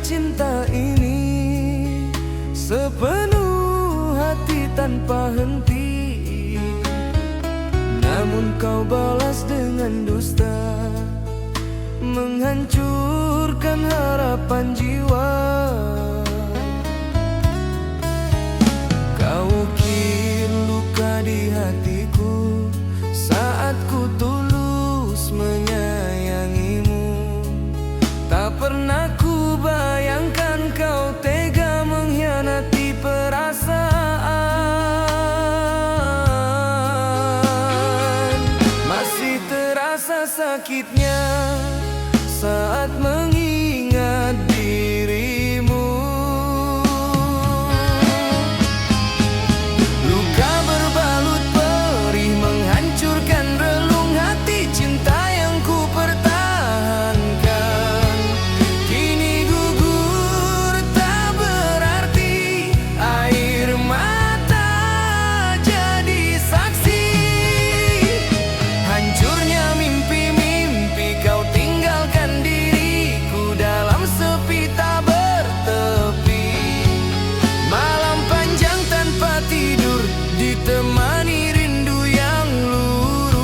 cinta ini sepenuh hati tanpa henti. Namun kau balas dengan dusta, menghancurkan harapan jiwa. Kau ukir luka di hatiku saat ku tulus menyayangimu. Tak pernah ku bayangkan kau tega mengkhianati perasaan. Masih terasa sakitnya saat mengingat dirimu. Luka berbalut perih menghancurkan relung hati cinta yang ku pertahankan. Kini gugur tak berarti, air mata jadi saksi. Hancurnya mimpi-mimpi kau tinggalkan diriku dalam sepi tak bertepi. Malam panjang tanpa tidur ditemani rindu yang luruh.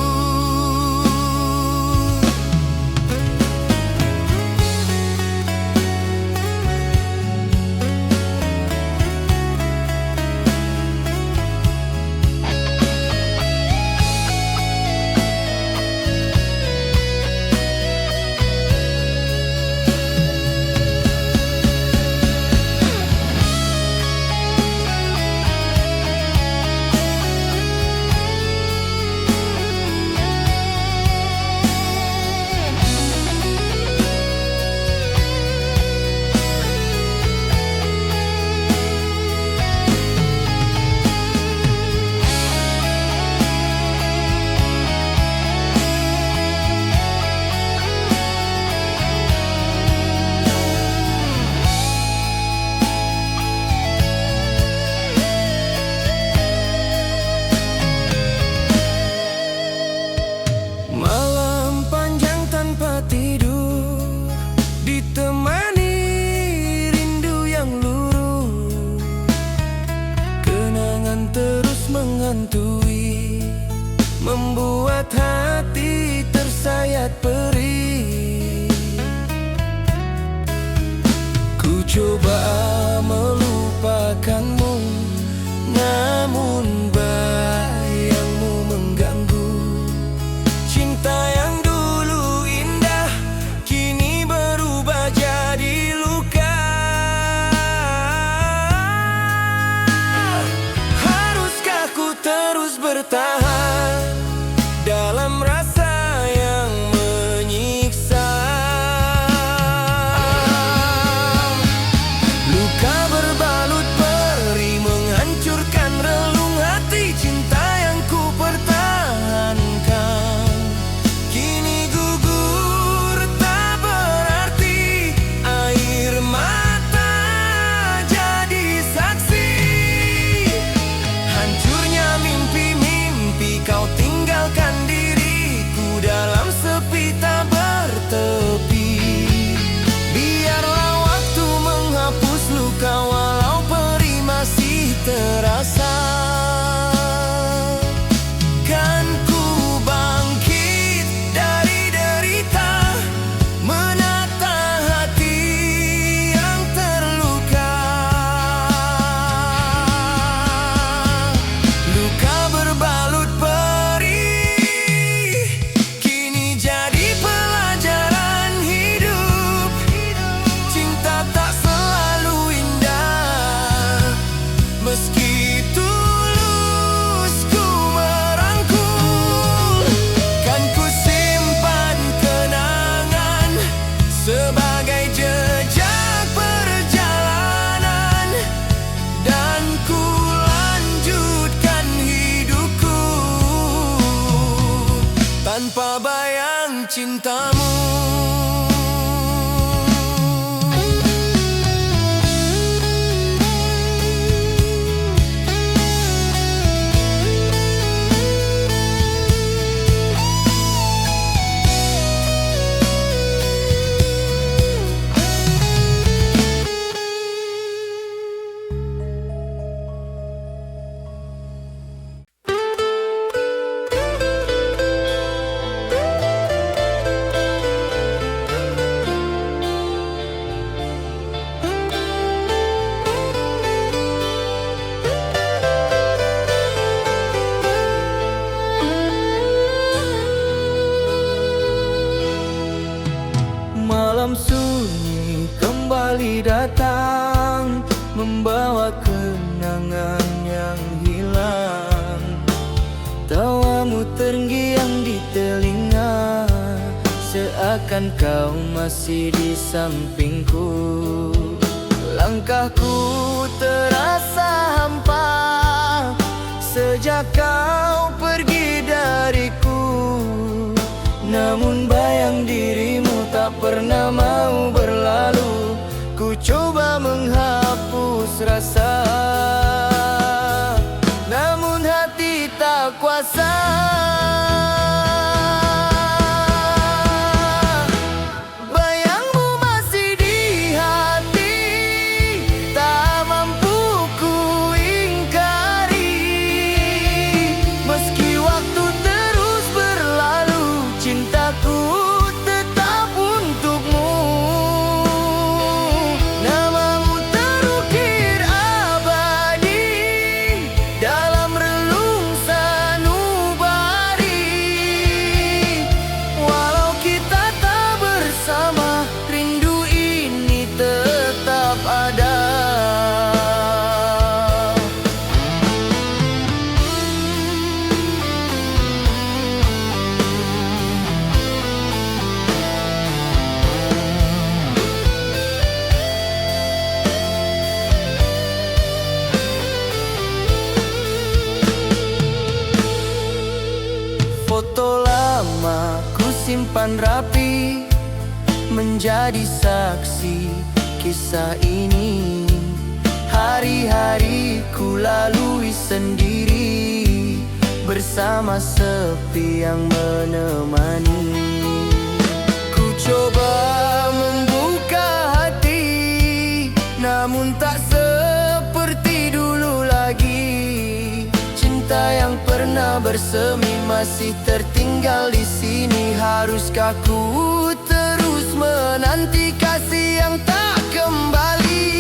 Malam panjang tanpa tidur ditemani rindu yang luruh. Kenangan terus menghantui, membuat hati tersayat perih. Ku coba melupakanmu, namun bayangmu mengganggu. Cinta yang dulu indah kini berubah jadi luka. Haruskah ku terus bertahan dalam rasa yang menyiksa? Luka berbalut perih menghancurkan relung hati cinta yang ku pertahankan. Kini gugur tak berarti, air mata jadi saksi. Hancurnya mimpi-mimpi kau tinggalkan diriku dalam sepi tak bertepi. Biarlah waktu menghapus luka walau perih masih terasa. Kan ku bangkit dari derita, menata hati yang terluka. Luka berbalut perih kini jadi pelajaran hidup. Cinta tak selalu indah, meski tulus ku merangkul. Kan ku simpan kenangan sebagai jejak perjalanan, dan ku lanjutkan hidupku tanpa bayang cintamu. Seakan kau masih di sampingku. Langkahku terasa hampa sejak kau pergi dariku. Namun bayang dirimu tak pernah mau berlalu. Ku coba menghapus rasa, namun hati tak kuasa. Bayangmu masih di hati, tak mampu ku ingkari. Meski waktu terus berlalu, cintaku tetap untukmu. Namamu terukir abadi dalam relung sanubari. Walau kita tak bersama, rindu ini tetap ada. Foto lama ku simpan rapi, menjadi saksi kisah ini. Hari-hari ku lalui sendiri, bersama sepi yang menemani. Ku coba membuka hati, namun tak seperti dulu lagi. Cinta yang pernah bersemi masih tertinggal di sini. Haruskah ku terus menanti kasih yang tak kembali?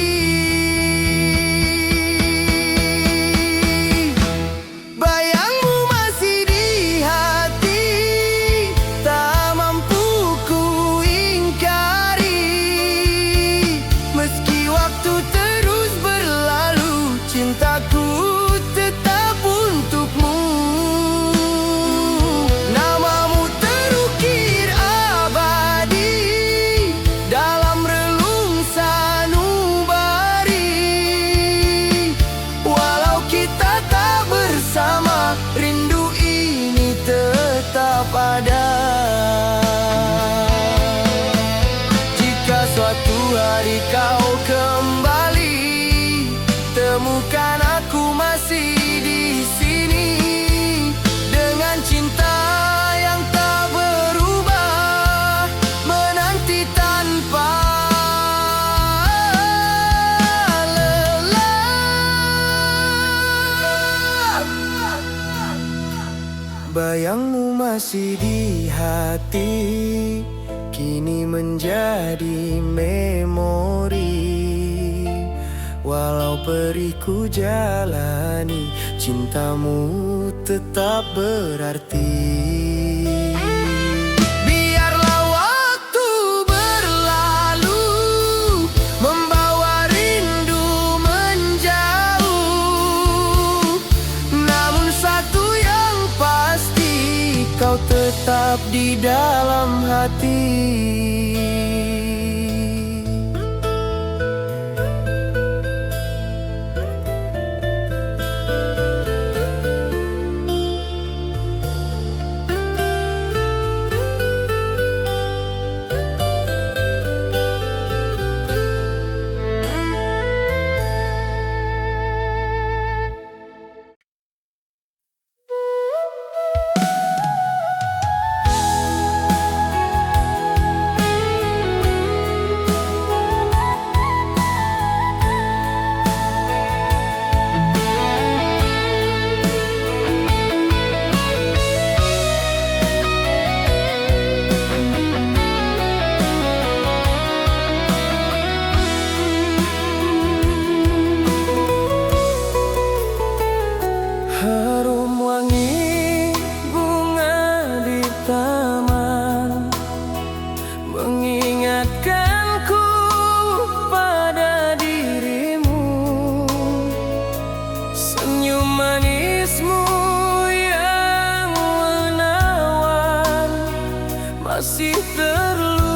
Bayangmu masih di hati, tak mampu ku ingkari. Meski waktu terus berlalu, cintaku tetap untukmu. Namamu terukir abadi dalam relung sanubari. Walau kita tak bersama, rindu ini tetap ada. Jika suatu hari kau kembali, temukan aku masih di sini, dengan cinta yang tak berubah, menanti tanpa lelah. Bayangmu masih di hati, kini menjadi memori. Walau perih ku jalani, cintamu tetap berarti. Biarlah waktu berlalu, membawa rindu menjauh. Namun satu yang pasti, kau tetap di dalam hati. masih terluka.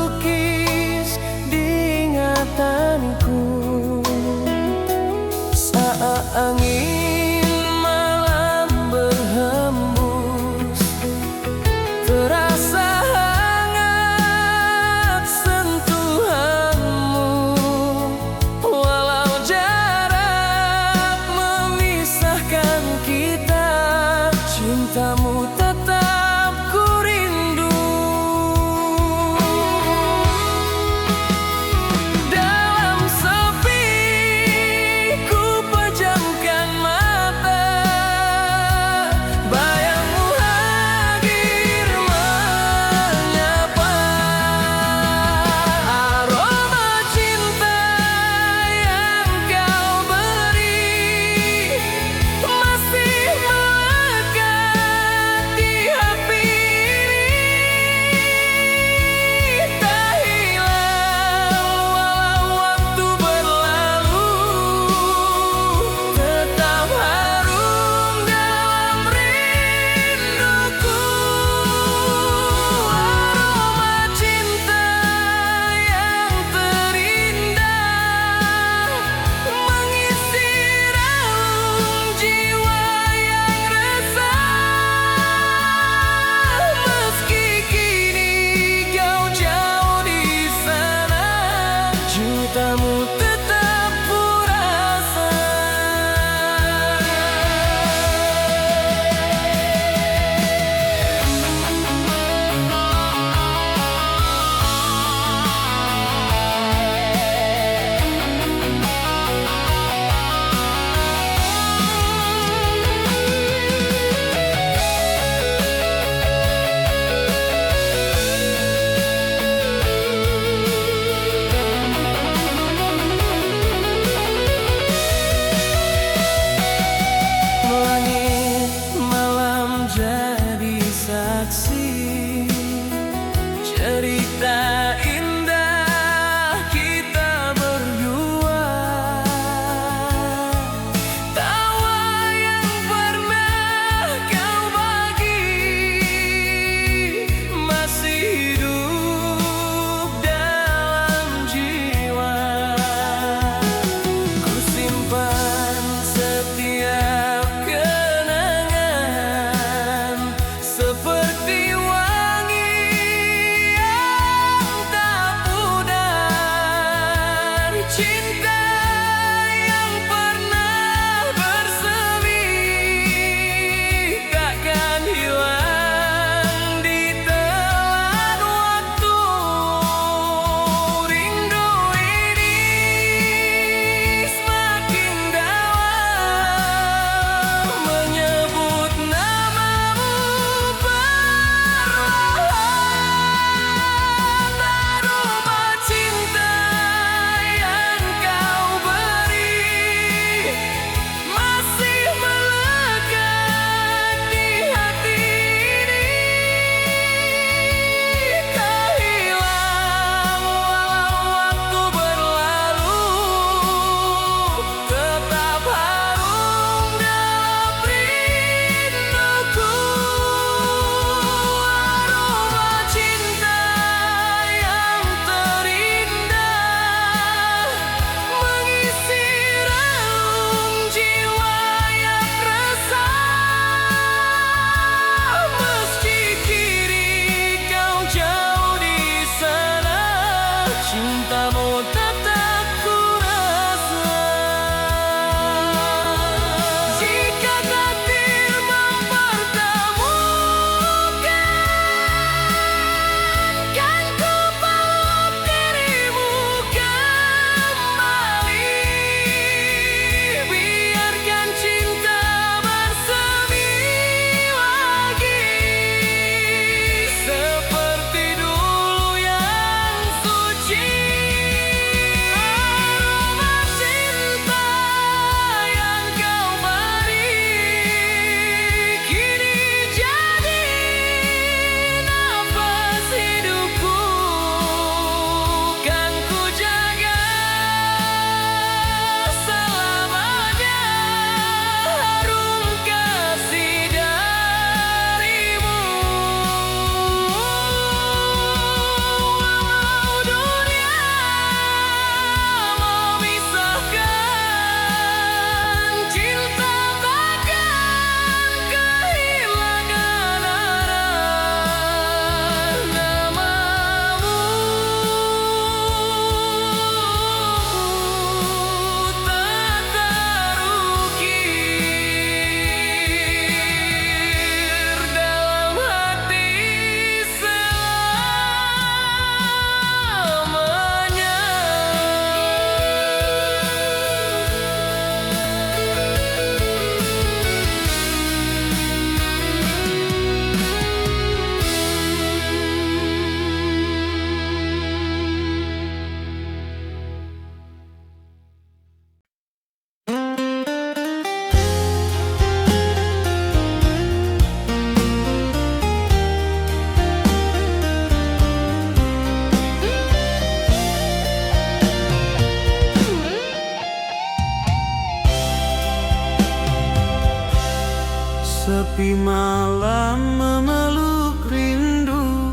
Sepi malam memeluk rindu,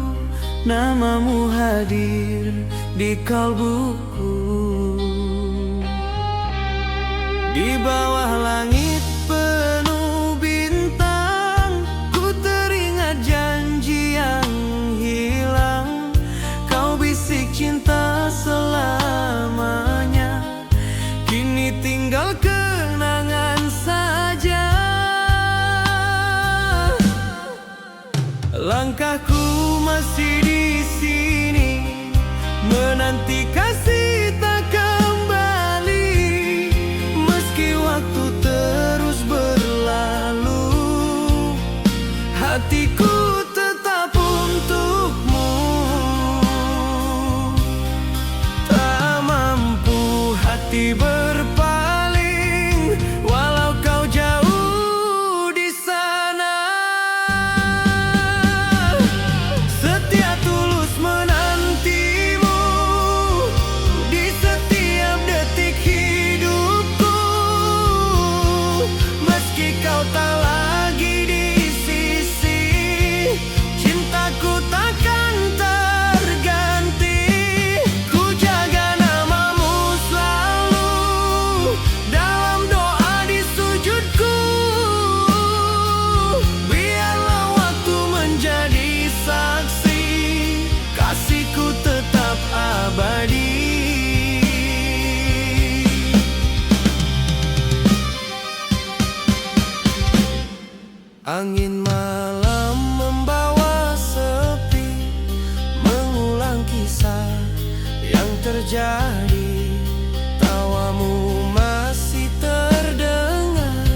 namamu hadir di kalbuku. Di bawah langit penuh bintang, ku teringat janji yang hilang. Kau bisik cinta selamanya, kini tinggal kenangan saja. Langkahku masih di sini, menanti kasih tak kembali. Meski waktu terus berlalu, hatiku tetap untukmu. Tak mampu hati berpaling, walau kau jauh di sana. Setia tulus menantimu di setiap detik hidupku. Meski kau tak lagi di sisi, cintaku takkan terganti. Ku jaga namamu selalu dalam doa di sujudku. Biarlah waktu menjadi saksi, kasihku tetap abadi. Angin malam membawa sepi, mengulang kisah yang terjadi. Tawamu masih terdengar,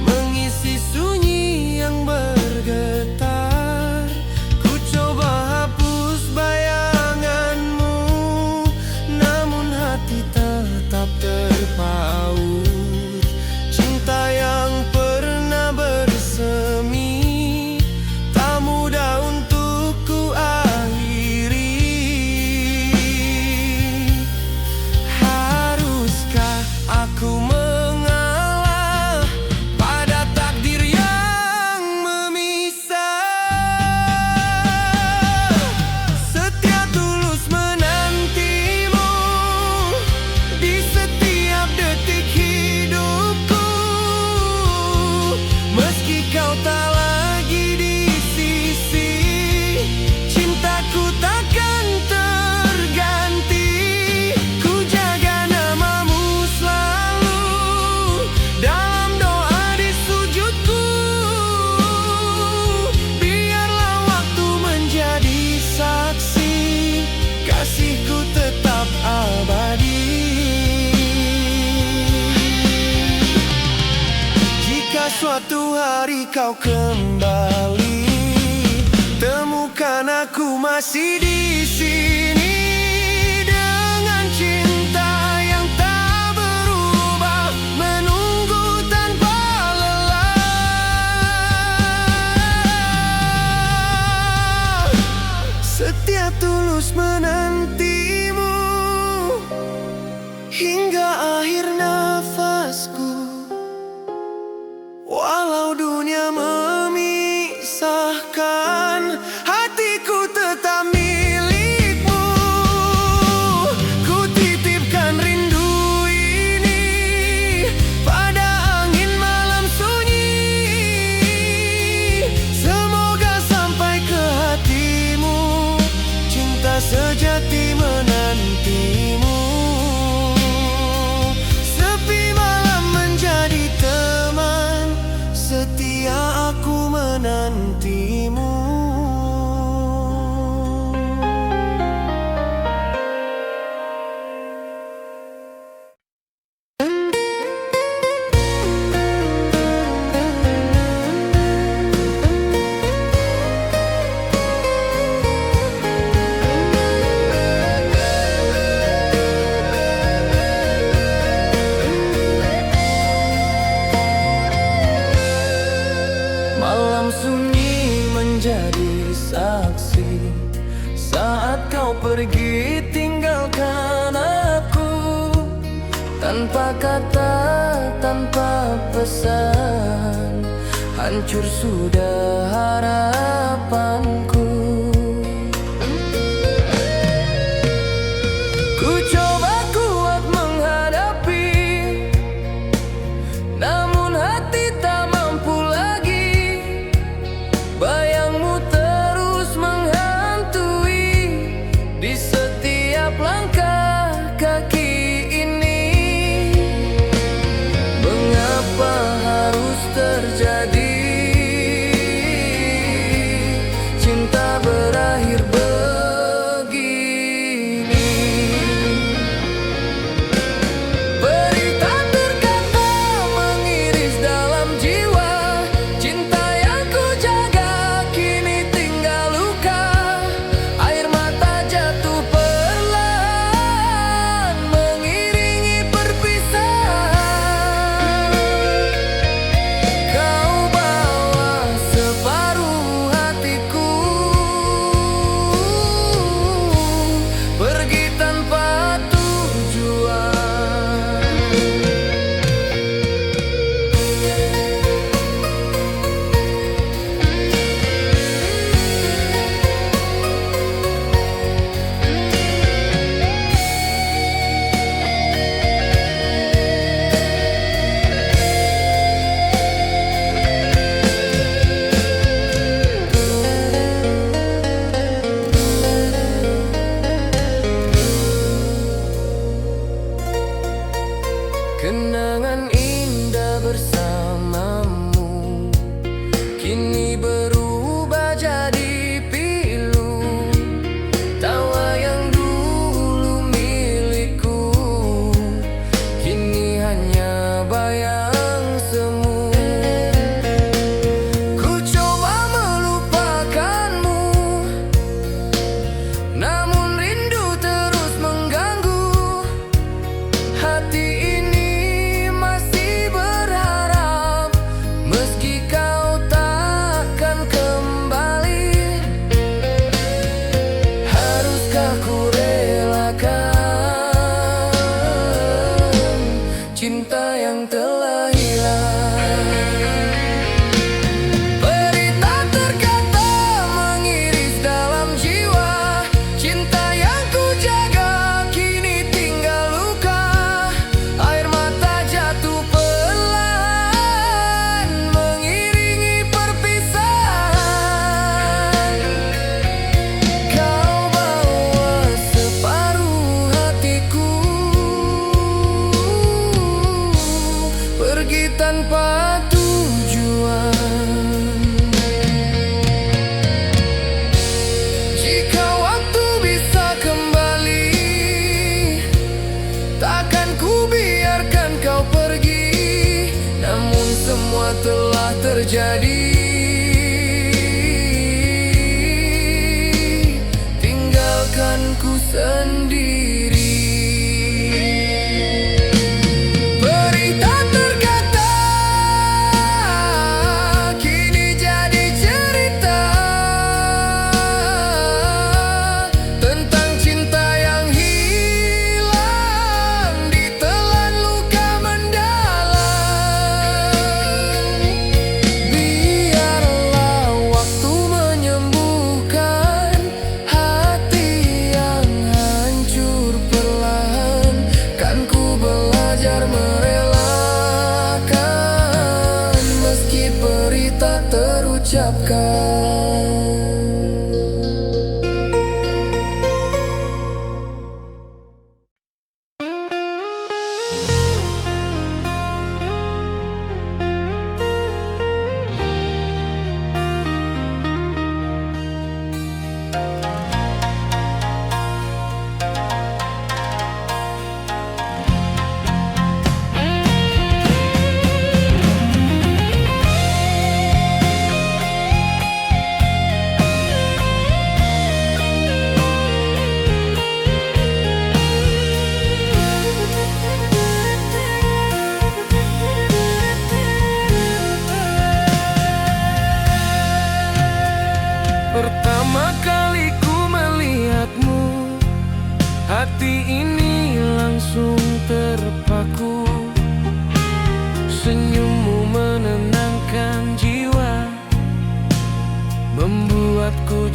mengisi sunyi yang bergetar. Ku coba hapus bayanganmu, namun hati tetap terpaut. Cinta yang pernah bersemi, tak mudah untuk ku akhiri. Haruskah aku mengalah pada takdir yang memisah? Setia tulus menantimu di setiap detik hidupku. Meski kau tak lagi di sisi, cintaku takkan terganti. Ku jaga namamu selalu dalam doa di sujudku. Biarlah waktu menjadi saksi, kasihku tetap abadi. Jika suatu hari kau kembali, temukan aku masih di sini dengan cinta yang tak berubah, menunggu tanpa lelah. Setia tulus menantimu hingga akhir nafasku. Walau dunia memisahkan, hatiku tetap milikmu. Ku titipkan rindu ini pada angin malam sunyi. Semoga sampai ke hatimu, cinta sejati menantimu. Sepi malam menjadi teman, setia aku menantimu. Malam sunyi menjadi saksi saat kau pergi tinggalkan aku. Tanpa kata, tanpa pesan, hancur sudah harapanku. Ku coba kuat menghadapi, namun hati tak mampu lagi. Bayangmu terus menghantui di setiap langkah kaki ini. Mengapa harus terjadi cinta berakhir begini? Berita berkata mengiris dalam jiwa, cinta yang ku jaga kini tinggal luka. Air mata jatuh perlahan mengiringi perpisahan. Kau bawa separuh hatiku pergi tanpa tujuan. Kenangan indah bersamamu kini berubah jadi pilu. Tawa yang dulu milikku kini hanya bayang semu. Ku coba melupakanmu, namun rindu terus mengganggu. Hati ini masih berharap, meski kau takkan kembali. Haruskah ku relakan cinta yang telah hilang? Berita terkata mengiris dalam jiwa, cinta yang ku jaga kini tinggal luka. Air mata jatuh perlahan mengiringi perpisahan. Kau bawa separuh hatiku pergi tanpa tujuan. Jika waktu bisa kembali, takkan ku biarkan kau pergi. Namun semua telah terjadi, tinggalkan ku sendiri. Berita terkata kini jadi cerita tentang cinta yang hilang ditelan luka mendalam. Biarlah waktu menyembuhkan hati yang hancur perlahan. Kan ku belajar merelakan meski peri tak terucapkan.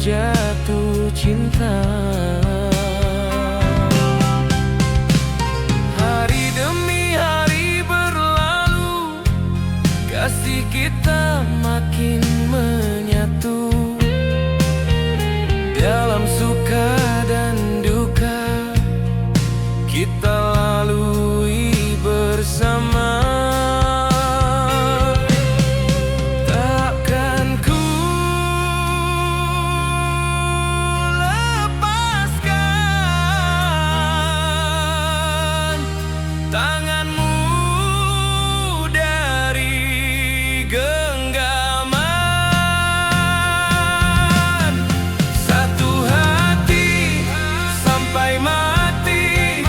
jatuh cinta. Hari demi hari berlalu, kasih kita makin menyatu. Dalam suka dan duka, kita lalui bersama. Takkan ku lepaskan tanganmu dari genggaman. Satu hati sampai mati,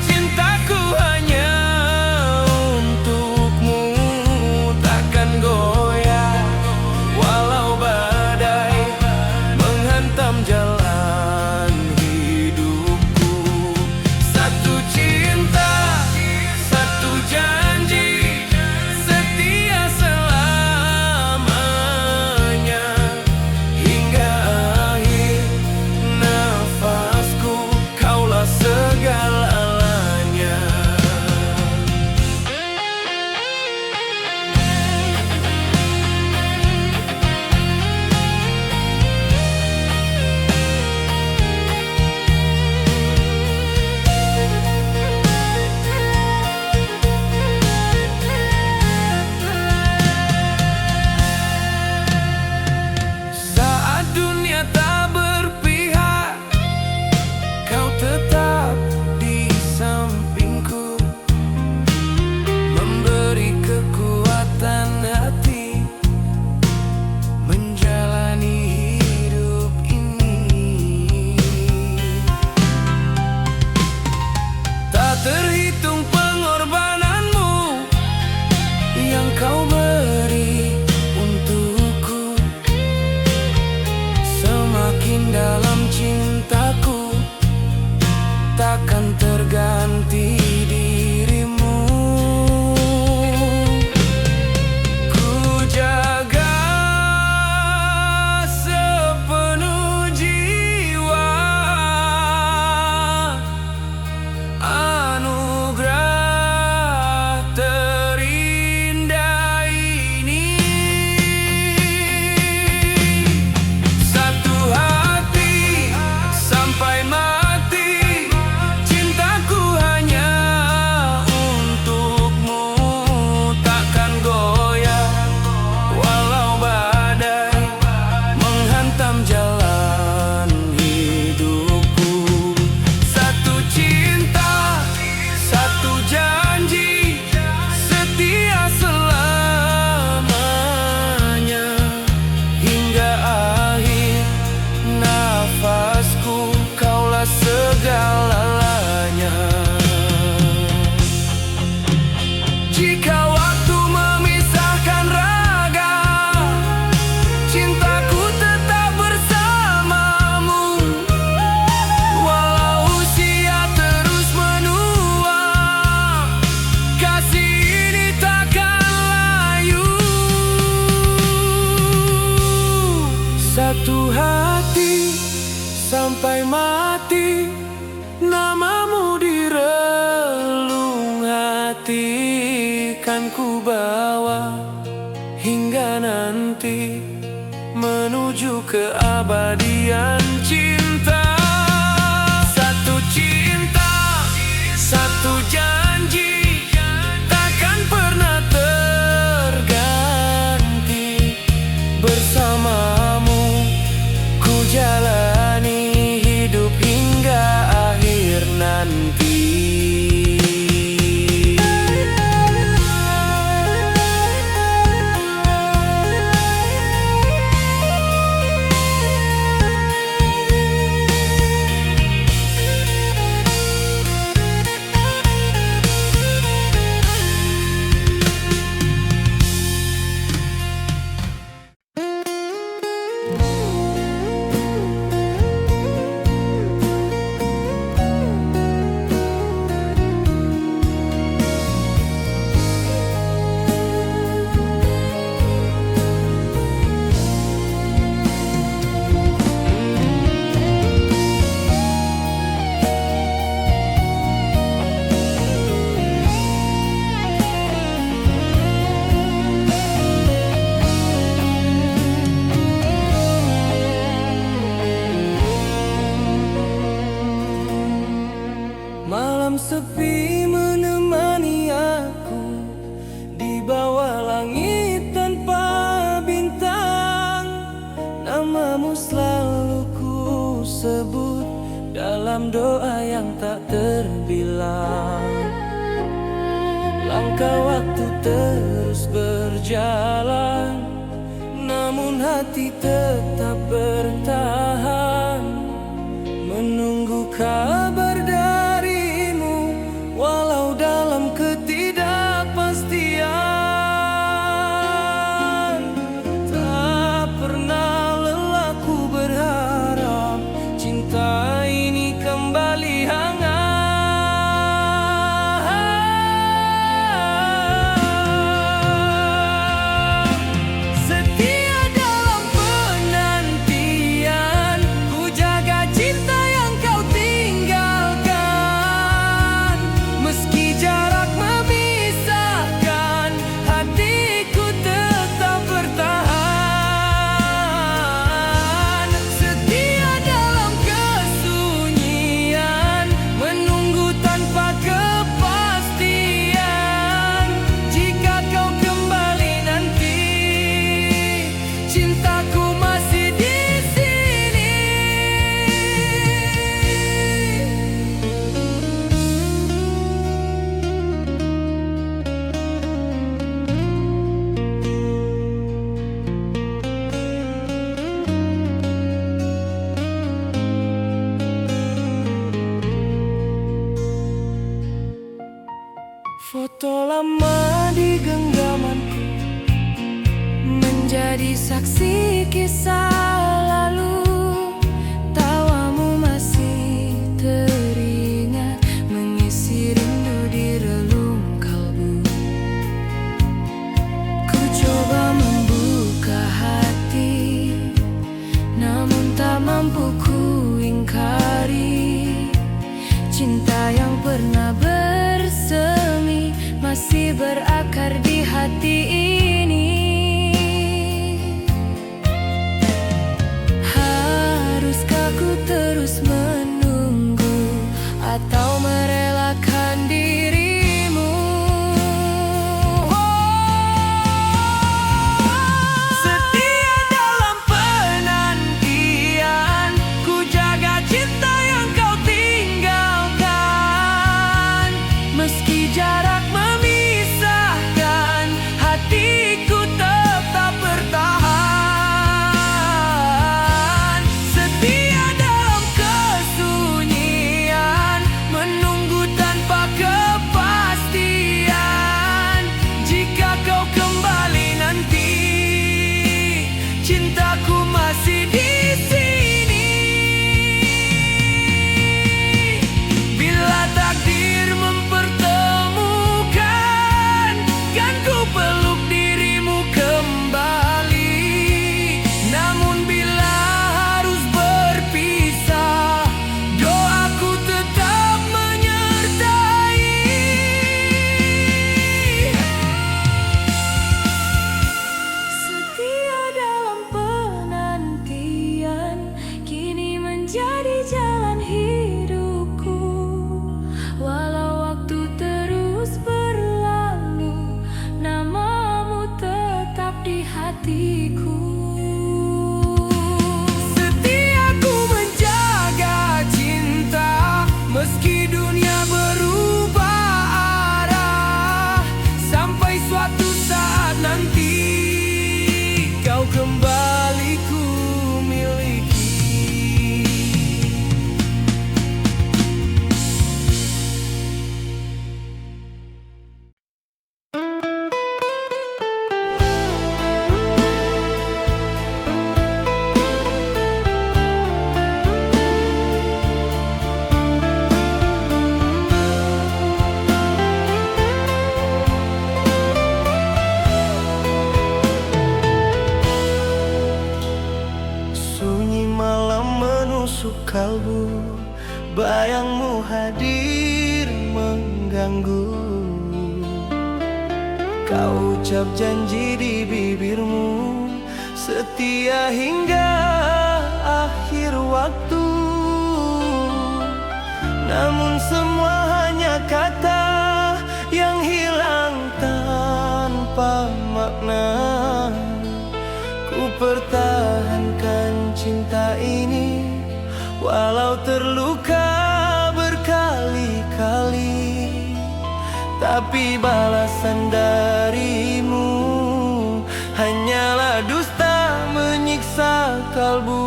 cintaku hanya untukmu. Takkan goyah walau badai menghantam jalan hidupku. Satu cinta, satu janji, setia selamanya. Hingga akhir nafasku, kaulah segalanya. Saat dunia tak berpihak, kau tetap di sampingku, memberi kekuatan hati menjalani hidup ini. Tak terhitung pengorbananmu yang kau beri untukku. Semakin dalam cintaku, takkan terganti dirimu. Ku jaga sepenuh jiwa anugerah terindah ini. Satu hati sampai mati, cintaku hanya untukmu. Takkan goyah walau badai menghantam jalan hidupku. Satu cinta, satu janji, setia selamanya. Hingga akhir nafasku, kaulah segalanya. Jika waktu memisahkan raga, cintaku tetap bersamamu. Walau usia terus menua, kasih ini takkan layu. Satu hati sampai mati, namamu di relung hati. Kan ku bawa hingga nanti menuju keabadian cinta. Satu cinta, satu janji, takkan pernah terganti. Bersamamu ku jalani hidup hingga akhir nanti. dalam doa yang tak terbilang. Langkah waktu terus berjalan, namun hati tetap bertahan, menunggu kabar darimu walau dalam ketidakpastian. Tak pernah lelah ku berharap cinta ini kembali hangat. Foto lama di genggamanku menjadi saksi kisah lalu. Tawamu masih teringat, mengisi rindu di relung kalbu. Ku coba membuka hati, namun tak mampu ku ingkari. Cinta yang pernah bersemi masih berakar di hati ini. Haruskah ku terus menunggu atau merelakan dirimu? Setia dalam penantian, ku jaga cinta yang kau tinggalkan. Meski jarak kalbu, bayangmu hadir mengganggu. Kau ucap janji di bibirmu, setia hingga akhir waktu. Namun semua hanya kata yang hilang tanpa makna. Ku pertahankan cinta ini walau terluka. rasa kalbu.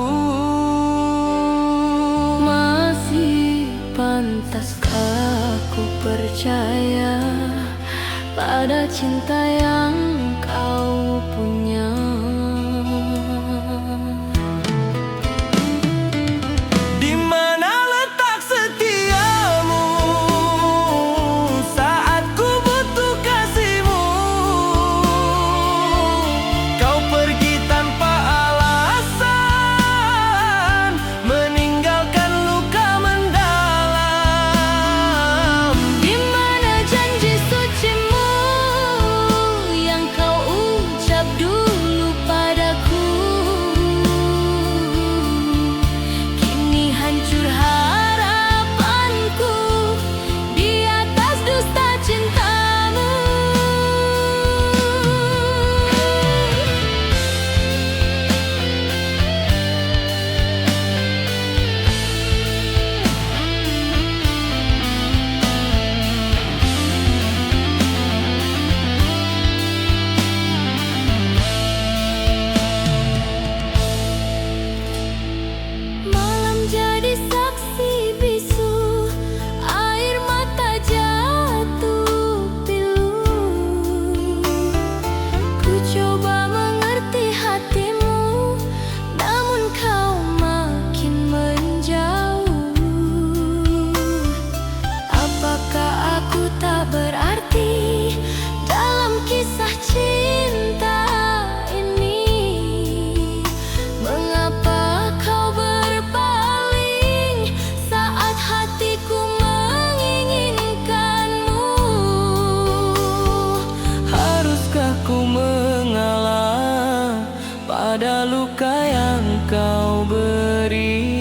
Masih pantaskah ku percaya pada cinta yang kau punya? Di mana letak setiamu saat ku butuh kasihmu? Kau pergi tanpa alasan, meninggalkan luka mendalam. Di mana janji sucimu yang kau ucap dulu padaku? Kini hancur harapanku di atas dusta cintamu. Malam jadi saksi bisu, air mata jatuh pilu. Ku coba mengerti hatimu, namun kau makin menjauh. Apakah aku tak berarti dalam kisah cinta ini? Mengapa kau berpaling saat hatiku menginginkanmu? Haruskah ku mengalah pada luka yang kau beri?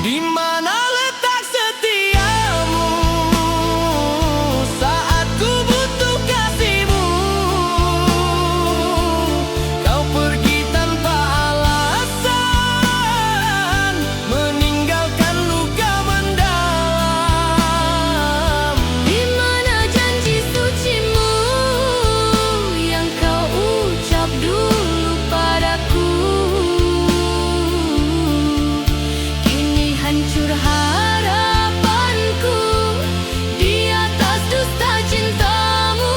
Di mana letak setiamu saat ku butuh kasihmu? Kau pergi tanpa alasan, meninggalkan luka mendalam. Di mana janji sucimu yang kau ucap dulu padaku? Kini hancur harapanku di atas dusta cintamu.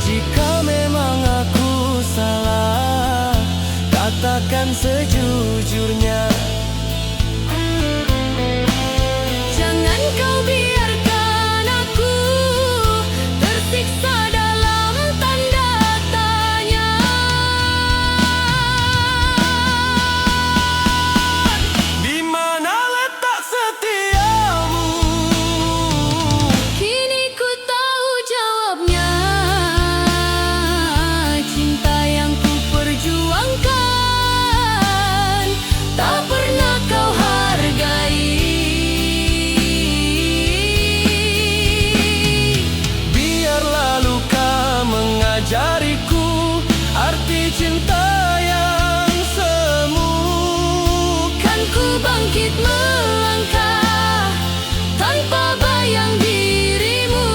Jika memang aku salah, katakan sejujurnya. Jangan kau biarkan aku tersiksa dalam tanda tanya. Di mana letak setiamu? Kini ku tahu jawabnya. Cinta yang ku perjuangkan tak pernah kau hargai. Biarlah luka mengajariku arti cinta yang semu. Kan ku bangkit melangkah tanpa bayang dirimu.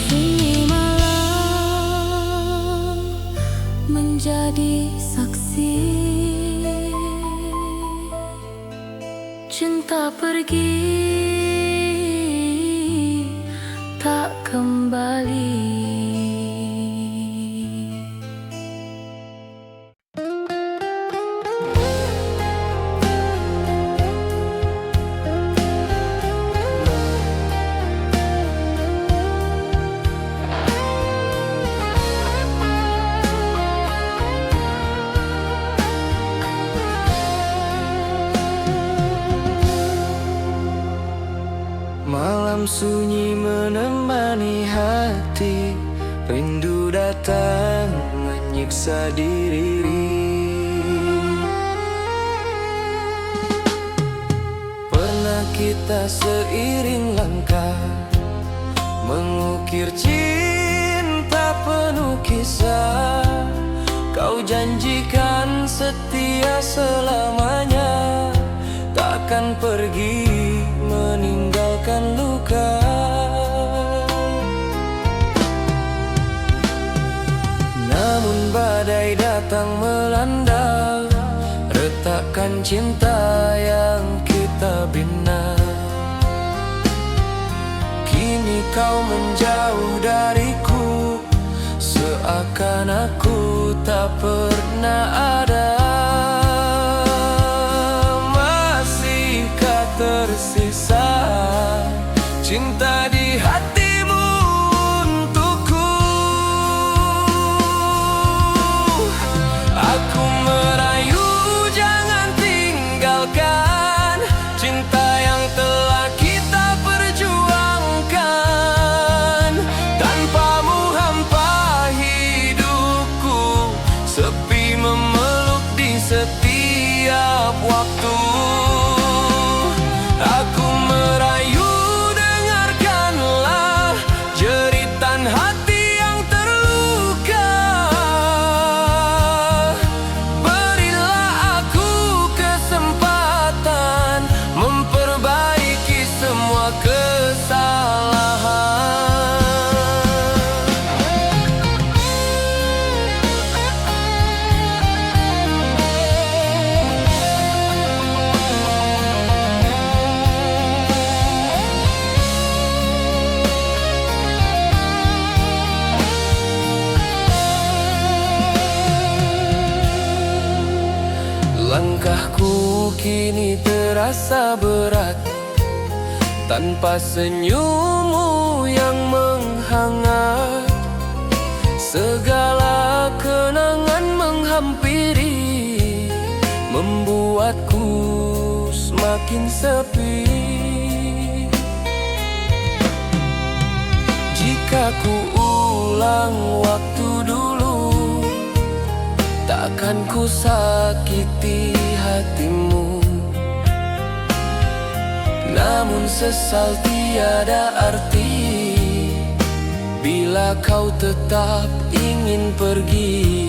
Sunyi malam menjadi saksi, cinta pergi tak kembali. Malam sunyi menemani hati, rindu datang menyiksa diri. Pernah kita seiring langkah mengukir cinta penuh kisah. Kau janjikan setia selamanya, takkan pergi meninggalkan luka. datang melanda, retakan cinta yang kita bina. Kini kau menjauh dariku, seakan aku tak pernah ada. Masihkah tersisa cinta di hatimu untukku? Aku merayu, jangan tinggalkan cinta yang telah kita perjuangkan. Tanpamu hampa hidupku, sepi memeluk di setiap waktu. Aku merayu, dengarkanlah jeritan hati yang terluka. Berilah aku kesempatan memperbaiki semua kesalahan. Langkahku kini terasa berat, tanpa senyummu yang menghangat. Segala kenangan menghampiri, membuatku semakin sepi. Jika ku ulang waktu dulu, takkan ku sakiti hatimu. Namun sesal tiada arti bila kau tetap ingin pergi.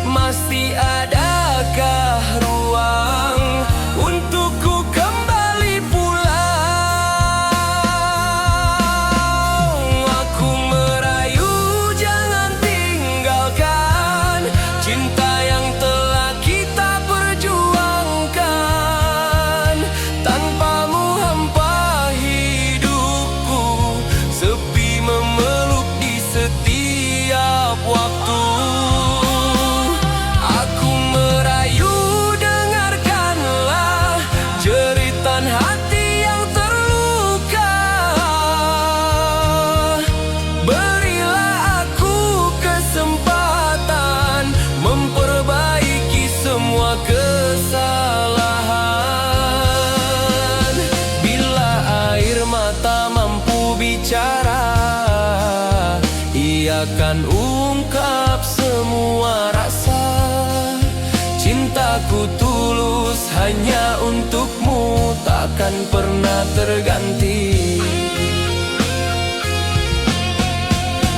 Masih adakah ruang untukku kembali pulang? Aku merayu, jangan tinggalkan cinta yang telah kita perjuangkan. Tanpamu hampa hidupku, sepi memeluk di setiap waktu. Aku merayu, dengarkanlah jeritan hati yang terluka. Berilah aku kesempatan memperbaiki semua kesalahan. Bila air mata mampu bicara, ia akan ungkap semua rasa. Cintaku tulus hanya untukmu, takkan pernah terganti.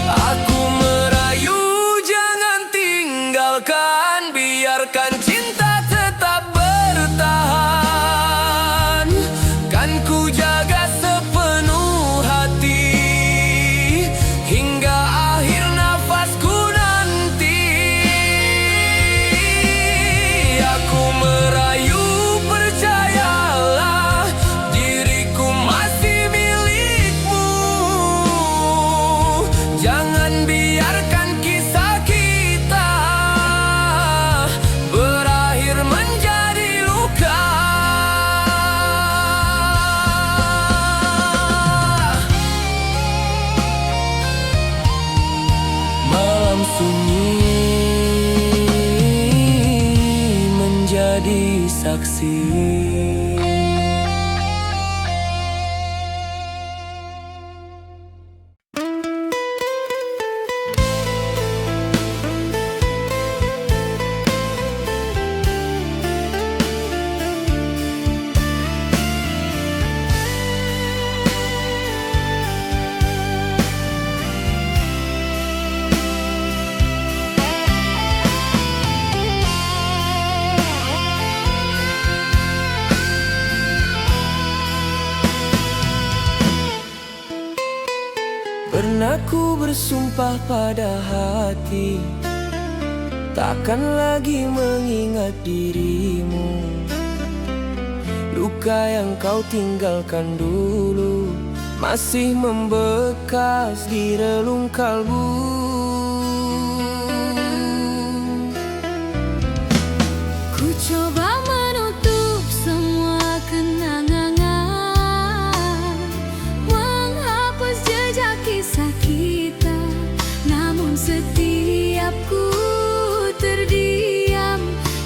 Aku merayu, jangan tinggalkan, biarkan cinta tetap bertahan. Kan ku jaga sepenuh hati hingga akhir nafasku nanti. Aku merayu, percayalah diriku masih milikmu. Jangan biarkan kisah kita berakhir menjadi luka. Malam sunyi menjadi saksi. Pernah ku bersumpah pada hati, takkan lagi mengingat dirimu. Luka yang kau tinggalkan dulu masih membekas di relung kalbu. Ku coba menutup semua kenangan, menghapus jejak kisah kita. Namun setiap ku terdiam,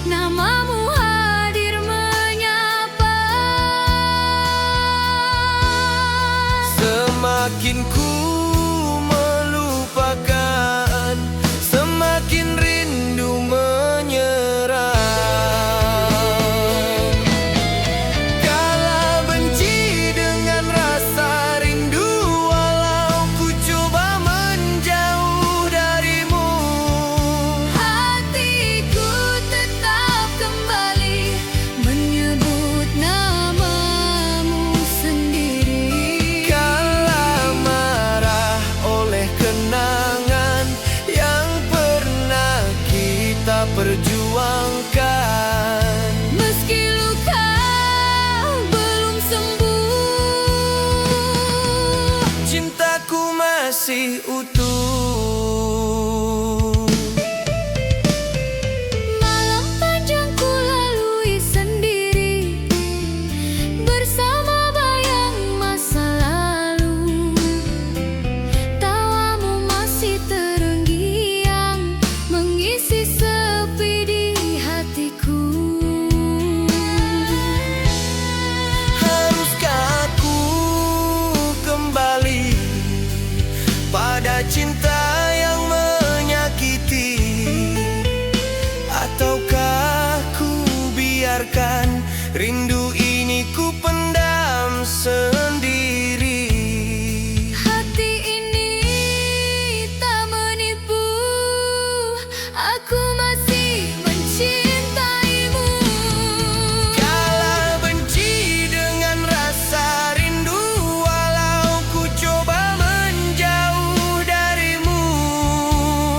namamu hadir menyapa. Semakin ku melupakan, semakin rindu menyerang. Kala benci dengan rasa rindu, walau ku coba menjauh darimu. Hatiku tetap kembali menyebut namamu sendiri. Kala marah oleh kenangan yang pernah kita perjuangkan. Meski luka belum sembuh, Cintaku masih utuh. malam panjang ku lalui sendiri, bersama bayang masa lalu. Tawamu masih terenggiang, mengisi sepi di hatiku. Haruskah aku kembali pada cinta yang menyakiti, ataukah ku biarkan rindu ini ku pendam sendiri? Hati ini tak menipu, aku masih mencintaimu. Kala benci dengan rasa rindu, walau ku coba menjauh darimu.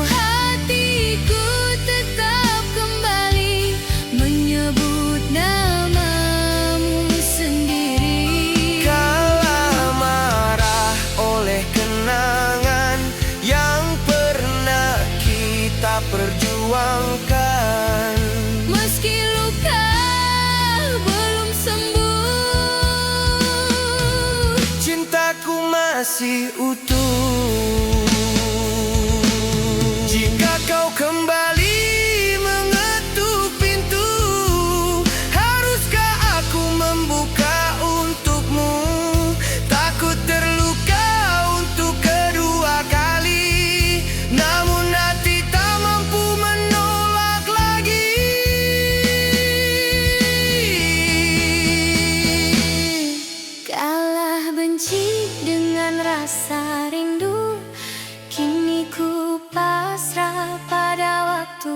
Hatiku tetap kembali menyebut namamu sendiri. Kala marah oleh kenangan yang pernah kita perjuangkan. Meski luka belum sembuh, Cintaku masih utuh. Jika kau kembali mengetuk pintu, haruskah aku membuka untukmu? Takut terluka untuk kedua kali, namun hati tak mampu menolak lagi. kalah benci dengan rasa rindu, kini ku pasrah pada waktu.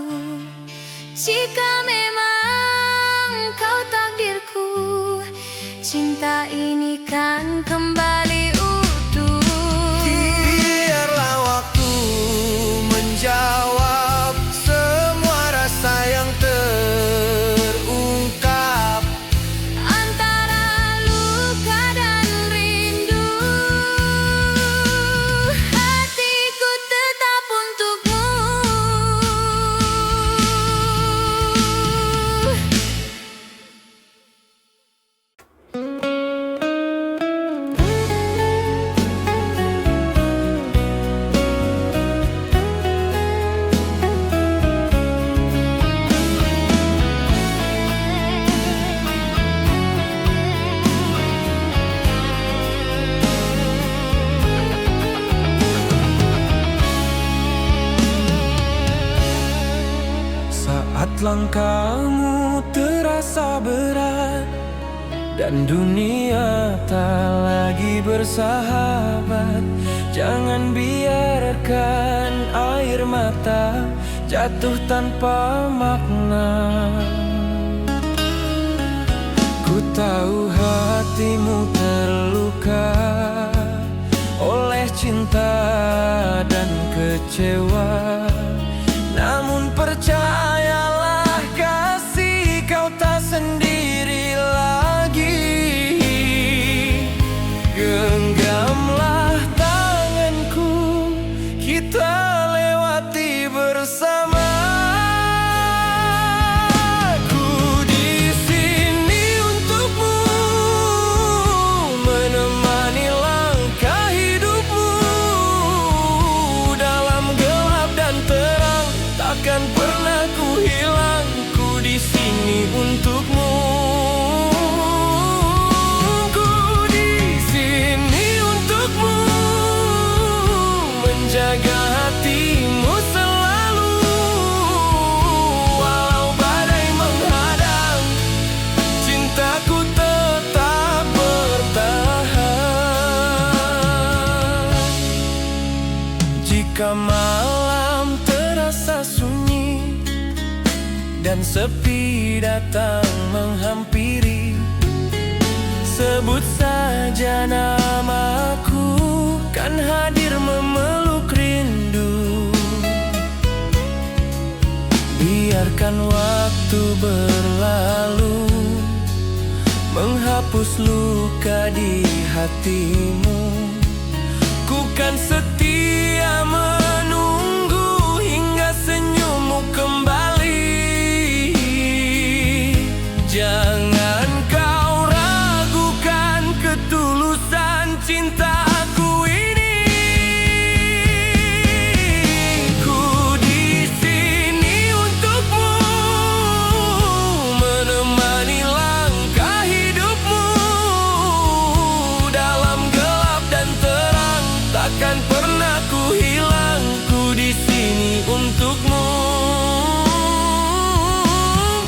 Jika memang kau takdirku, cinta ini kan kembali utuh. Biarlah waktu menjawab semua rasa yang terungkap. Antara luka dan rindu, hatiku tetap untukmu. Saat langkahmu terasa berat dan dunia tak lagi bersahabat, jangan biarkan air mata jatuh tanpa makna. Ku tahu hatimu terluka oleh cinta dan kecewa, namun percaya Jika malam terasa sunyi dan sepi datang menghampiri, sebut saja namaku, kan hadir memeluk rindu. Biarkan waktu berlalu, menghapus luka di hatimu. Ku kan setia menunggu hingga senyummu kembali. Jangan kau ragukan ketulusan cintaku ini. Ku di sini untukmu, menemani langkah hidupmu. Dalam gelap dan terang, takkan pernah ku hilang. Ku di sini untukmu.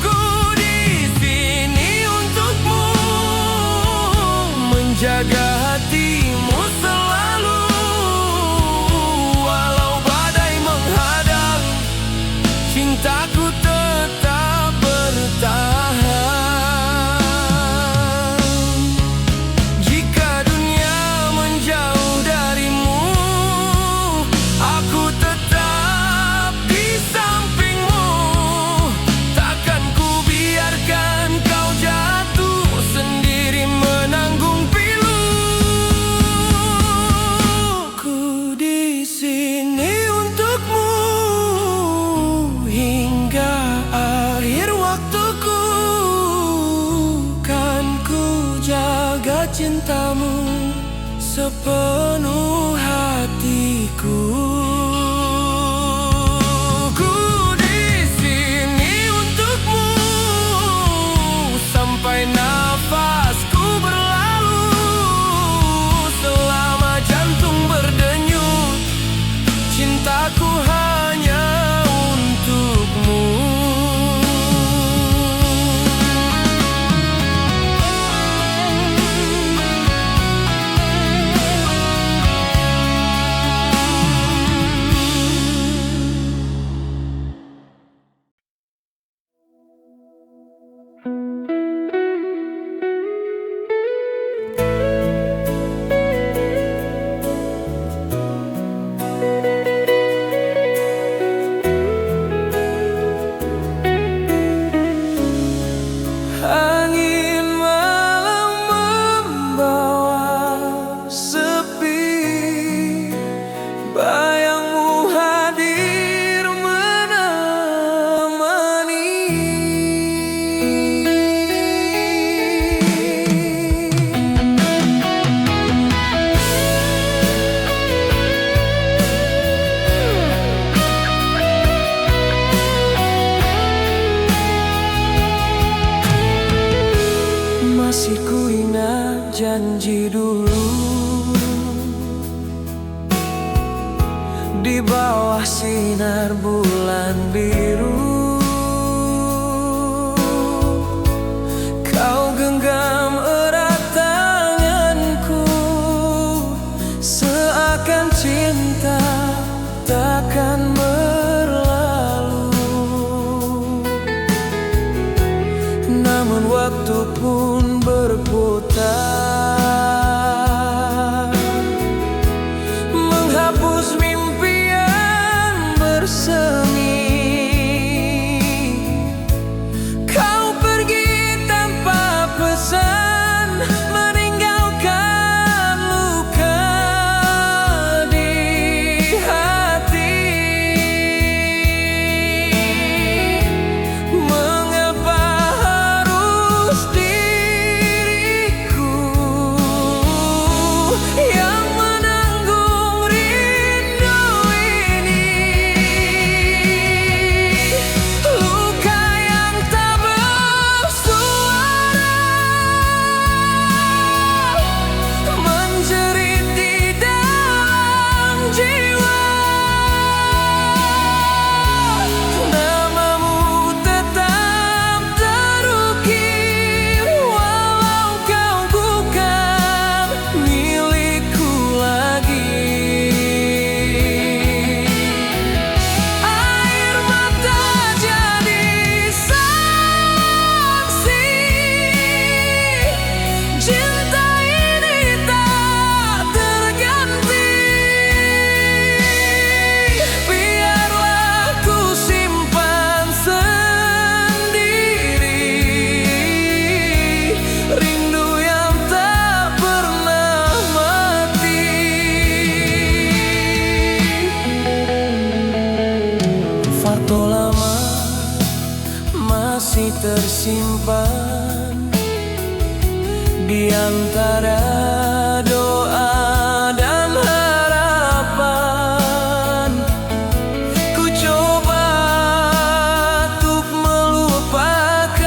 Ku di sini untukmu, menjaga hatimu selalu. Walau badai menghadang, cintaku tetap bertahan. Jika dunia menjauh darimu, aku tetap di sampingmu. Takkan ku biarkan kau jatuh sendiri menanggung pilu. Ku di sini untukmu hingga akhir waktuku. Kan ku jaga cintamu sepenuh hatiku. Ku di sini untukmu sampai nafasku berlalu. Selama jantung berdenyut, cintaku hanya untukmu. Angin malam membawa sepi, bayangmu hadir menemani. Masih ku ingat janji dulu di bawah sinar bulan biru. Kau genggam erat tanganku, seakan cinta takkan berlalu. Namun waktu pun berputar, menghapus mimpi yang bersemi. Kau pergi tanpa pesan, meninggalkan luka di simpan di antara doa dan harapan. Ku coba untuk melupakan,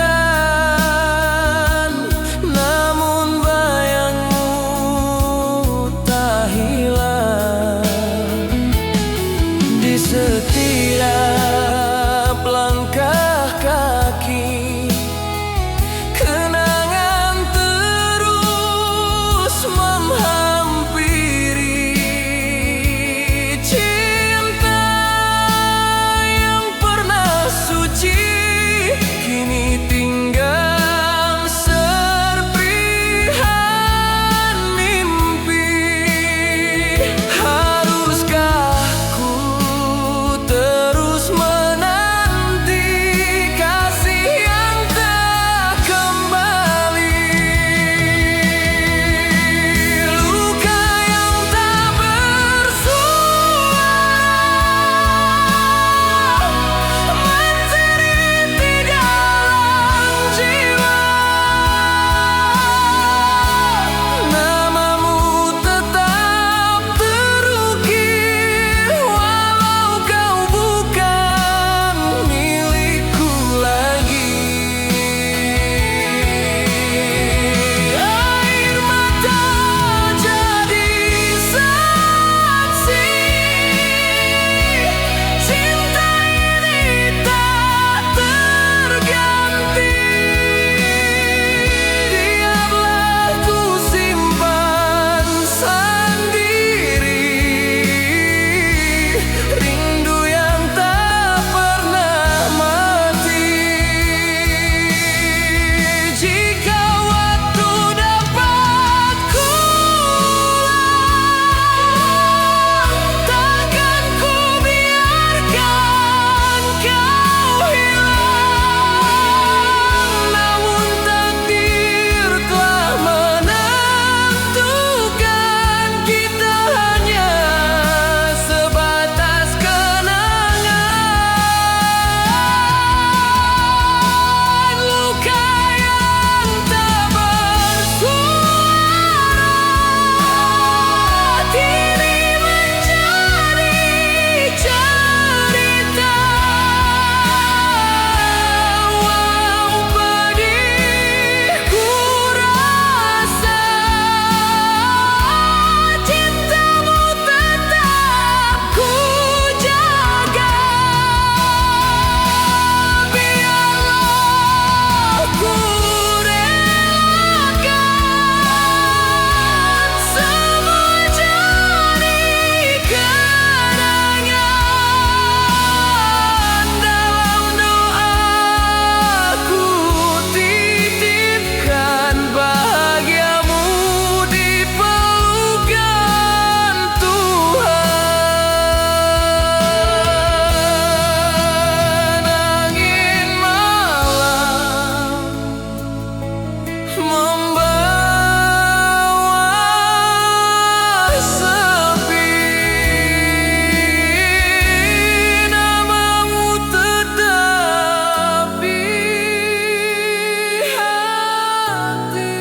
namun bayangmu tak hilang di setiap langkah kaki. Kenangan terus menghampiri, cinta yang pernah suci kini tinggal serpihan mimpi. Haruskah ku terus menanti kasih yang tak kembali? Luka yang tak bersuara menjerit di dalam jiwa. Namamu tetap terukir walau kau bukan milikku lagi. Air mata jadi saksi, cinta ini tak terganti. Biarlah ku simpan sendiri rindu yang tak pernah mati. Jika waktu dapat kuulang, takkan ku biarkan kau hilang. Namun takdir telah menentukan kita hanya sebatas kenangan. Luka yang tak bersuara kini menjadi cerita. Walau pedih ku rasa, cintamu tetap ku jaga. Biarlah ku relakan semua jadi kenangan. Dalam doaku titipkan bahagiamu di pelukan Tuhan. Angin malam membawa sepi, namamu tetap di hati.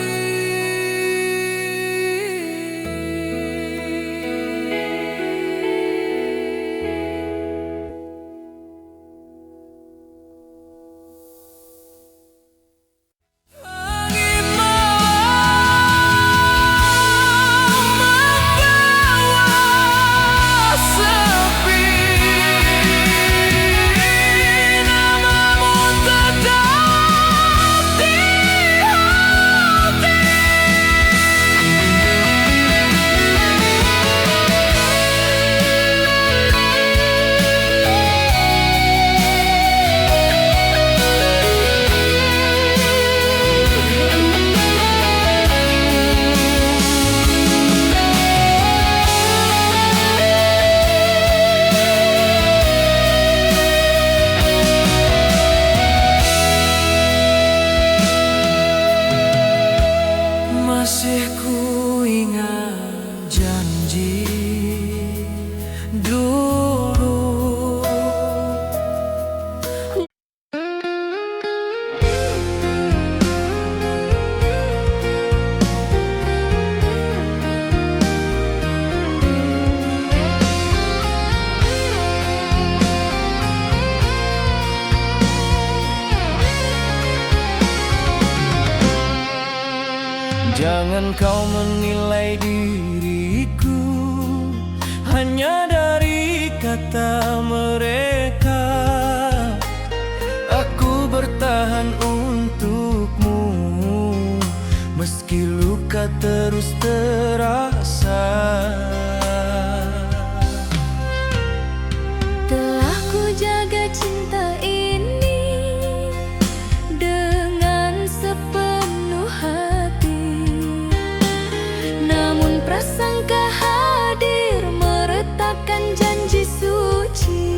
Angin malam membawa sepi, namamu tetap di hati. Masih ku ingat janji dulu. kau menilai diriku hanya dari kata mereka. Aku bertahan untukmu meski luka terus terasa. Telah ku jaga cinta ini dengan sepenuh hati, namun prasangka hadir meretakkan janji suci.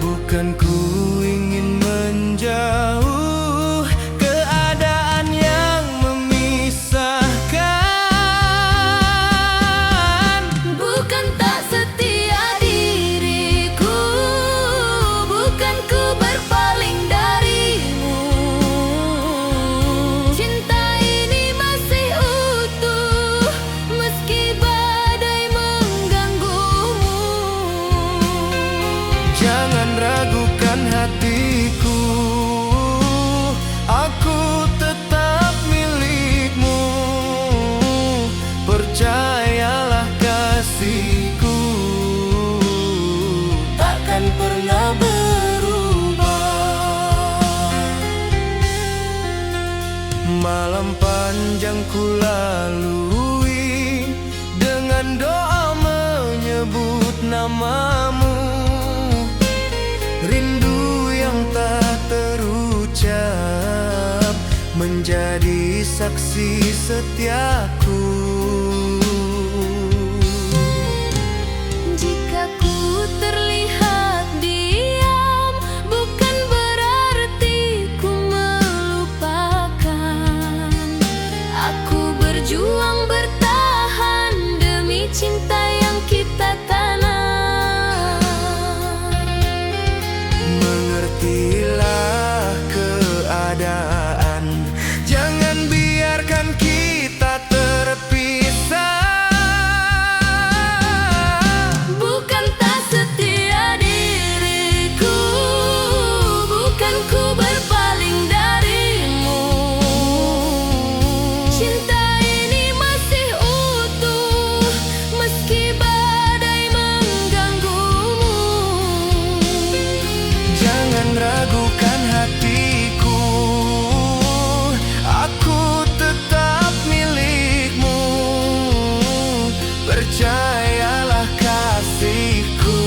Bukan ku ingin menjauh, keadaan yang memisahkan. Bukan tak setia diriku, bukan ku berpaling darimu. Cinta ini masih utuh meski badai mengganggumu. Jangan ragukan hatiku, aku tetap milikmu. Percayalah kasihku takkan pernah berubah. Malam panjang ku lalui dengan doa menyebut namamu. Rindu yang tak terucap menjadi saksi setiaku. Jika ku terlihat diam, bukan berarti ku melupakan. Aku berjuang bertahan demi cinta yang kita tanam. Mengertilah keadaan, jangan biarkan kita terpisah. Bukan tak setia diriku, bukan ku berpaling darimu. Cinta ini masih utuh meski badai mengganggumu. Jangan ragukan hatiku, aku tetap milikmu. Percayalah kasihku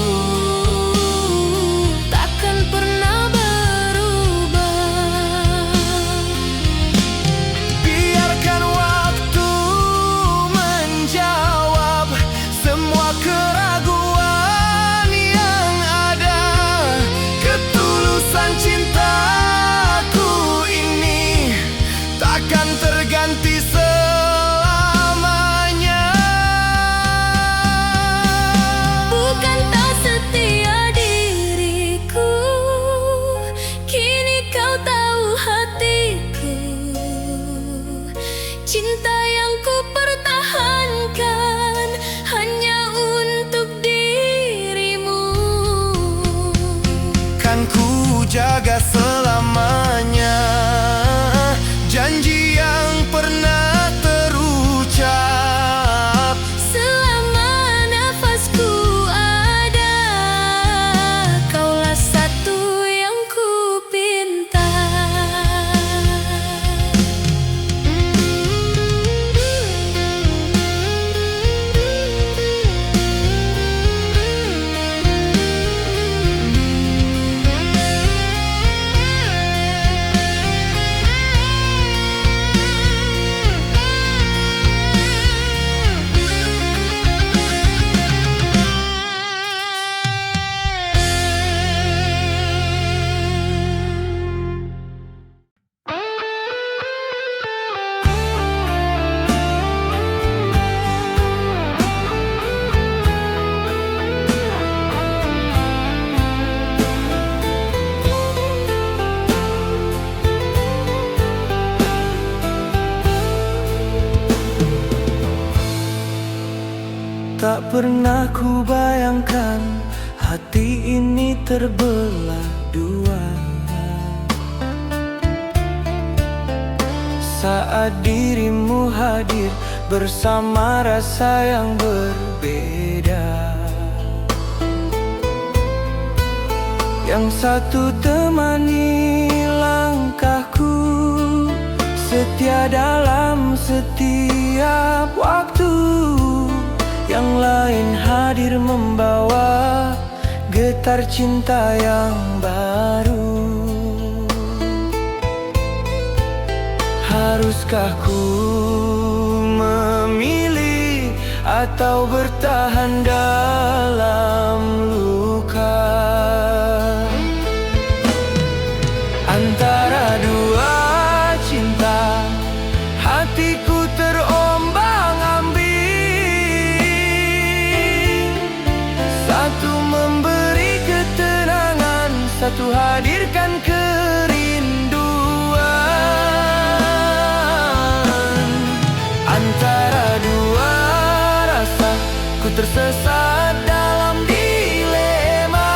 Takkan pernah berubah. biarkan waktu menjawab semua keraguan yang ada. Ketulusan cintaku ini takkan terganti selamanya. Bukan tak setia diriku, kini kau tahu hatiku. Cinta yang ku pertahankan hanya untuk dirimu. Kan ku jaga selamanya janji yang pernah terucap. Selama nafasku ada, kaulah satu yang ku pinta. Tak pernah ku bayangkan hati ini terbelah dua. saat dirimu hadir bersama rasa yang berbeda. Yang satu temani langkahku setia dalam setiap waktu, yang lain hadir membawa getar cinta yang baru. Haruskah ku memilih atau bertahan dalam luka? Antara dua cinta, hatiku terombang-ambing. Satu memberi ketenangan, satu hadirkan kerinduan. Antara dua rasa, ku tersesat dalam dilema.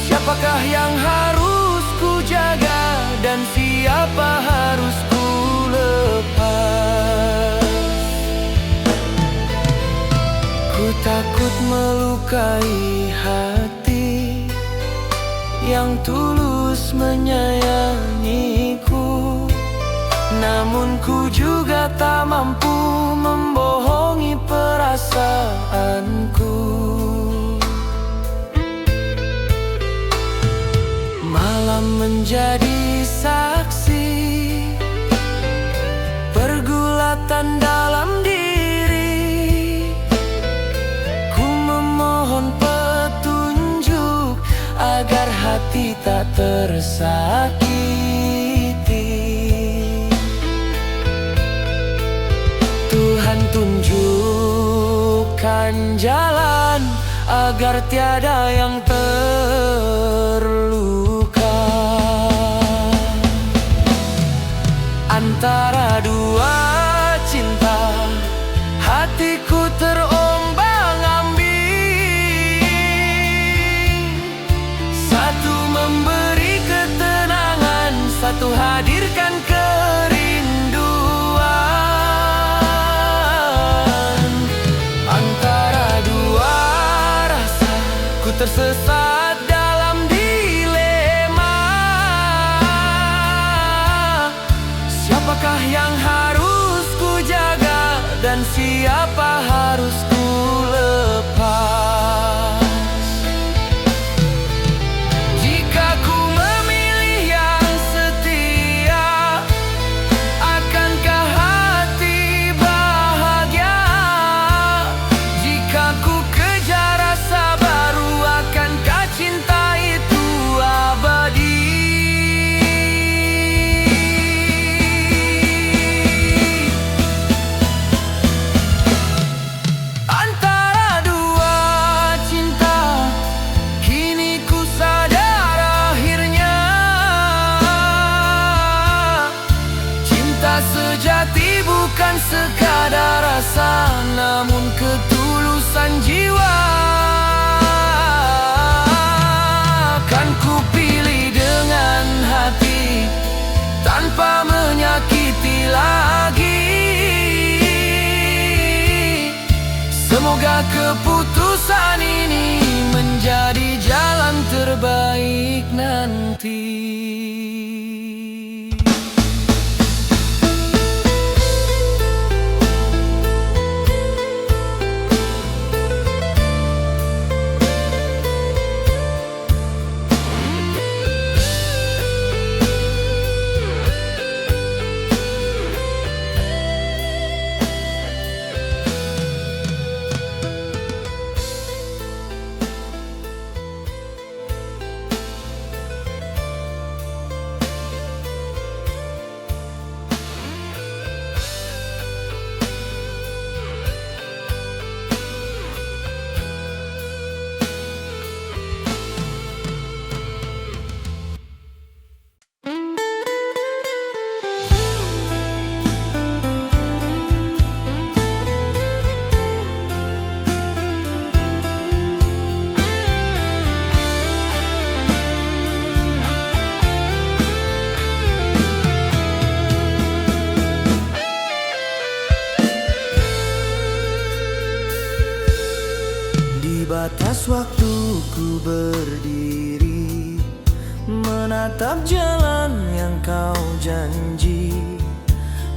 Siapakah yang harus ku jaga dan siapa harus ku lepas? Ku takut melukai hati yang tulus menyayangiku, namun ku juga tak mampu membohongi perasaanku. Malam menjadi saksi pergulatan dalam diri. Ku memohon petunjuk agar hati tak tersakiti. Tuhan tunjukkan jalan agar tiada yang terluka. Antara dua cinta, hatiku terombang-ambing. Satu memberi ketenangan, satu hadirkan kerinduan. Antara dua rasa, ku tersesat dalam dilema. Siapakah yang harus ku jaga dan siapa harus ku lepas? Jika ku memilih yang setia, akankah hati bahagia? Jika ku kejar rasa baru, akankah cinta itu abadi? Antara dua cinta, kini ku sadar akhirnya cinta sejati bukan sekadar rasa, namun ketulusan jiwa. Kan ku pilih dengan hati tanpa menyakiti lagi. Semoga keputusan ini menjadi jalan terbaik nanti. Sewaktu ku berdiri menatap jalan yang kau janji,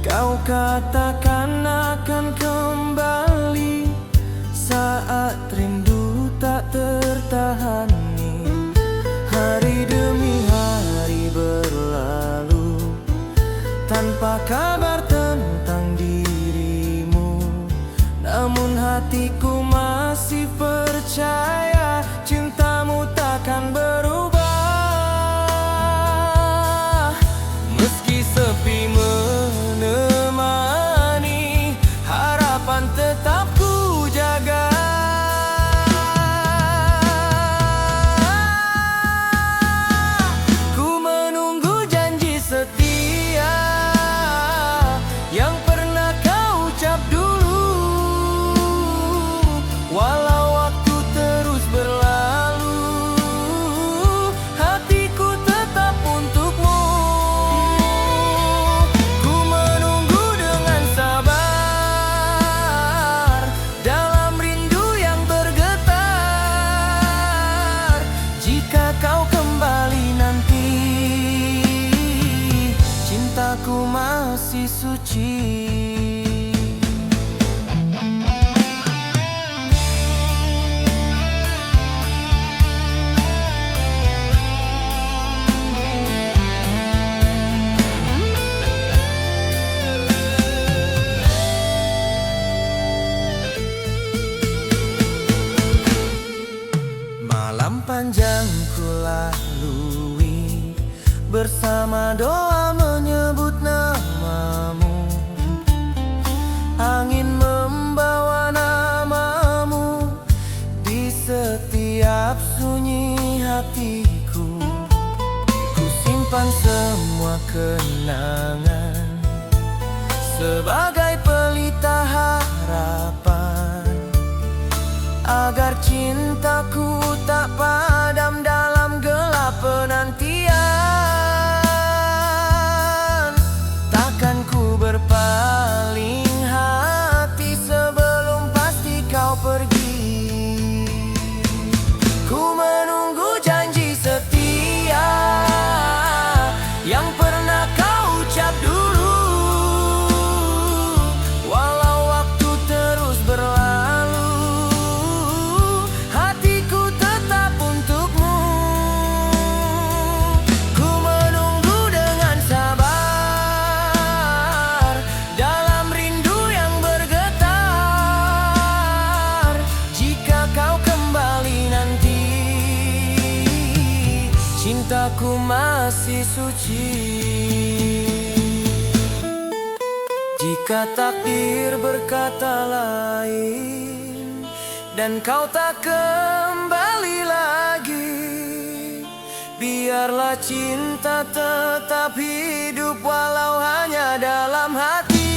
kau katakan akan kembali saat rindu tak tertahani. Hari demi hari berlalu tanpa kabar tentang dirimu, namun hatiku masih percaya cintamu takkan berubah. Meski sepi menemani, harapan tetap ku jaga. Ku menunggu janji setia yang pernah kau ucap dulu. Walau waktu terus berlalu, hatiku tetap untukmu. Ku menunggu dengan sabar dalam rindu yang bergetar. Jika kau kembali nanti, cintaku masih suci. Malam panjang ku lalui bersama doa menyebut namamu. Angin membawa namamu di setiap sunyi hatiku. Ku simpan semua kenangan sebagai pelita harapan, agar cintaku tak padam dalam gelap penantian. Takkan ku berpaling hati sebelum pasti kau pergi. Ku menunggu janji setia yang pernah kau ucap dulu. Walau waktu terus berlalu, hatiku tetap untukmu. Ku menunggu dengan sabar dalam rindu yang bergetar. Jika kau kembali nanti, cintaku masih suci. Jika takdir berkata lain dan kau tak kembali lagi, biarlah cinta tetap hidup walau hanya dalam hati.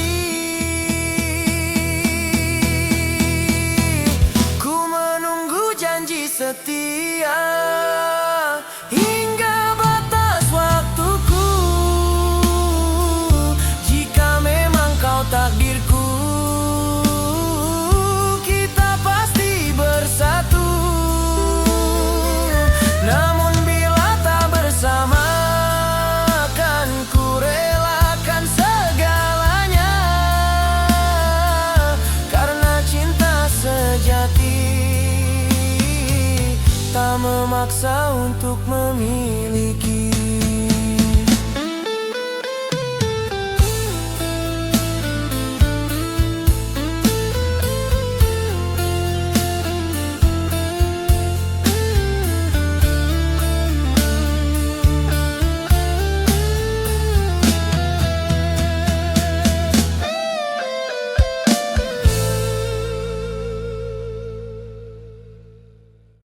Ku menunggu janji setia hingga batas waktuku. Jika memang kau takdirku, kita pasti bersatu. Namun bila tak bersama, kan ku relakan segalanya. Karena cinta sejati tak memaksa untuk memilih.